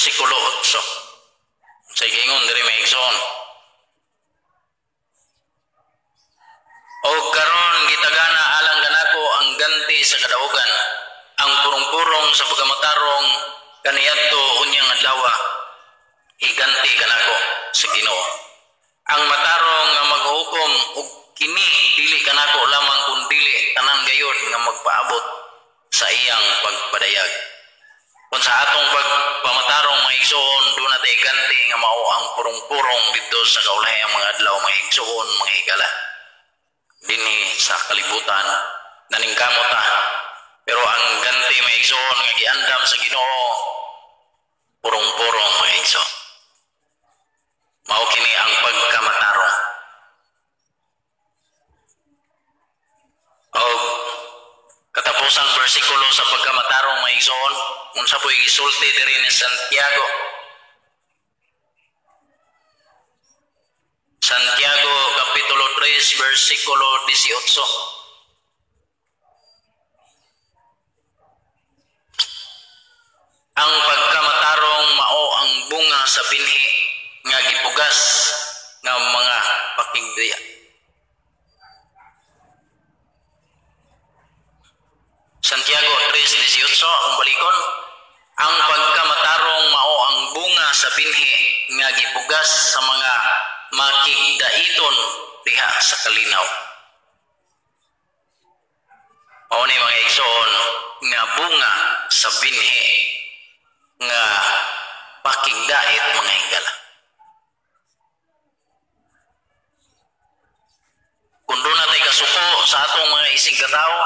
bersikulo 8. Sa gingon diri maigsoon. O karon gitagana alang kanako ang ganti sa kadaugan, ang purong-purong sa pagamatarong kaniadto unyang adlaw, iganti kanako sa Ginoo. Ang matarong nga maghukom og kini dili kanako lamang kun dili tanan gayud nga magpaabot sa iyang pagpadayag. Kung sa atong pagpamatarong mga igsoon, doon natin ganti nga mao ang purong-purong dito sa kaulahayang mga adlaw, mga igsoon, mga higala. Dinhi sa kalibutan, naningkamot ta. Pero ang ganti mga igsoon nga giandam sa Ginoo, purong-purong mga igsoon. Mao kini ang pagkamatarong. O katapusang bersikulo sa pagkamatarong mga igsoon, unsa po'y gisulti diri ni Santiago. Santiago kapitulo 3 bersikulo 18. Ang pagkamatarong mao ang bunga sa binhi nga gipugas nga mga pakigdiya. Santiago 3:18 ang balikon, ang pagkamatarong mao ang bunga sa binhi nga gipugas sa mga makigdaiton diha sa kalinaw. Mao ni mga igsoon nga bunga sa binhi nga pakigdait mga higala. Kung doon natin kasuko sa atong mga isig katawo,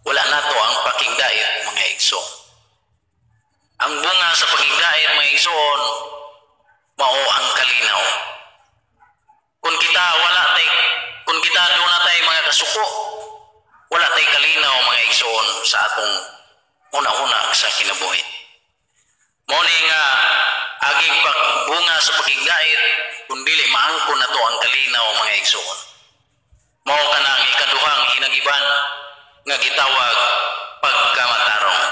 wala nato ang pakigdait mga igsoon. Ang bunga sa pakigdait mga igsoon mao ang kalinaw. Kung kita doon natin mga kasuko, wala tay kalinaw mga igsoon sa atong una-una sa kinabuhi. Mao ni nga aging pagbunga sa pakigdait kundili maangkon nato ang kalinaw mga igsoon. Mao kana ang ikaduhang hinagiban nga gitawag pagkamatarong.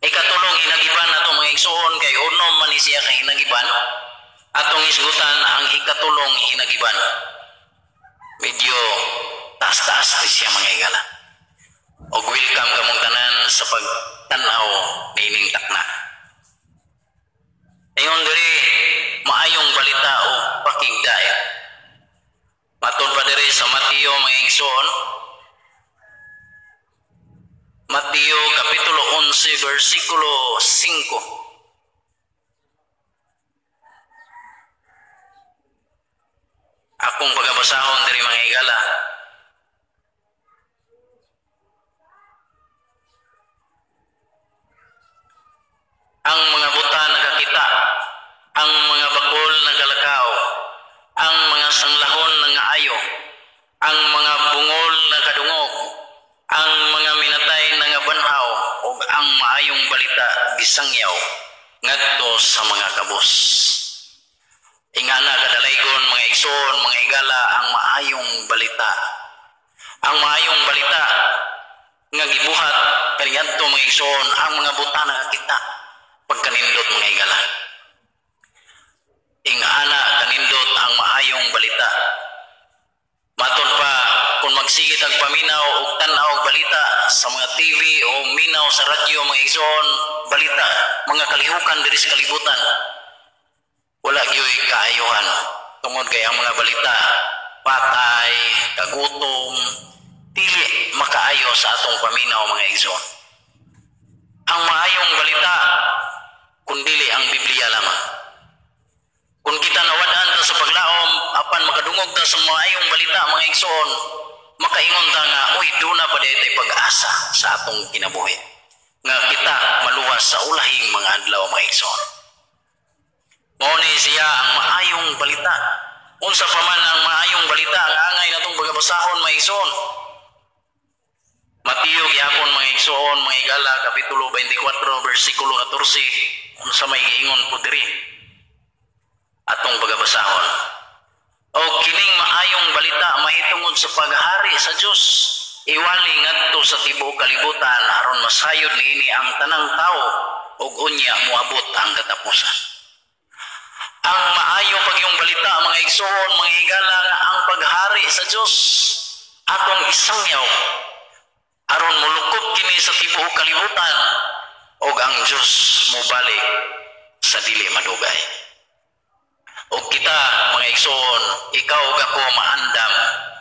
Ikatulong hinagiban nato mga igsoon kay unom man ni siya ka hinagiban, atong isgutan ang ikatulong hinagiban. Medyo taas-taas di siya mga higala. O welcome kamong tanan sa pagtanaw na ining takna. Ayon diri maayong balita o pakigdait. Matod pa diri sa Mateo mga igsoon, Mateo kapitulo 11 bersikulo 5. Akong pagabasahon diri mga higala. Ang mga buta nagakita, ang mga bakol nagalakaw, ang mga sanglahon nangaayo, ang mga bungol nakadungog, ang mga minatay nangabanhaw, ug ang maayong balita gisangyaw ngadto sa mga kabus. Ingana kadalaygon mga igsoon, mga higala, ang maayong balita. Ang maayong balita nga gibuhat kaniadto mga igsoon, ang mga buta nakakita pagkanindot mga higala. Ingana kanindot ang maayong balita. Matod pa kung magsigit ang paminaw o tanaw balita sa mga TV o minaw sa radyo mga igsoon, balita, mga kalihukan diri sa kalibutan. Wala gyoy kaayuhan tungod kay ang mga balita patay, kagutom, dili makaayo sa atong paminaw mga igsoon. Ang maayong balita kundili ang Biblia lamang. Kung kita nawadaan ta sa paglaom apan makadungog ta sa maayong balita mga igsoon, makaingon ta nga uy duna pa daytoy pag-asa sa atong kinabuhi nga kita maluwas sa ulahing mga adlaw mga igsoon. Mao ni siya ang maayong balita. Unsa pa man ang maayong balita ang angay natong pagabasahon mga igsoon. Mateo gihapon mga igsoon, mga higala kapitulo 24 bersikulo 14, unsa may giingon po diri atong pagabasahon. O kining maayong balita mahitungod sa paghari sa Dios, iwali ngadto sa tibuok kalibutan aron masayod niini ang tanang tao ug unya moabot ang katapusan. Ang maayo pagyong balita mga igsoon, mga higala, nga ang paghari sa Dios atong isangyaw aron mulukop kini sa tibuok kalibutan ug ang Dios mobalik sa dili madugay. Ug kita mga igsoon, ikaw ug ako maandam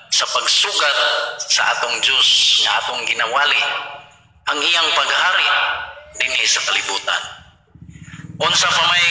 sa pagsugat sa atong Dios nga atong ginawali ang iyang paghari dinhi sa kalibutan. Unsa pa may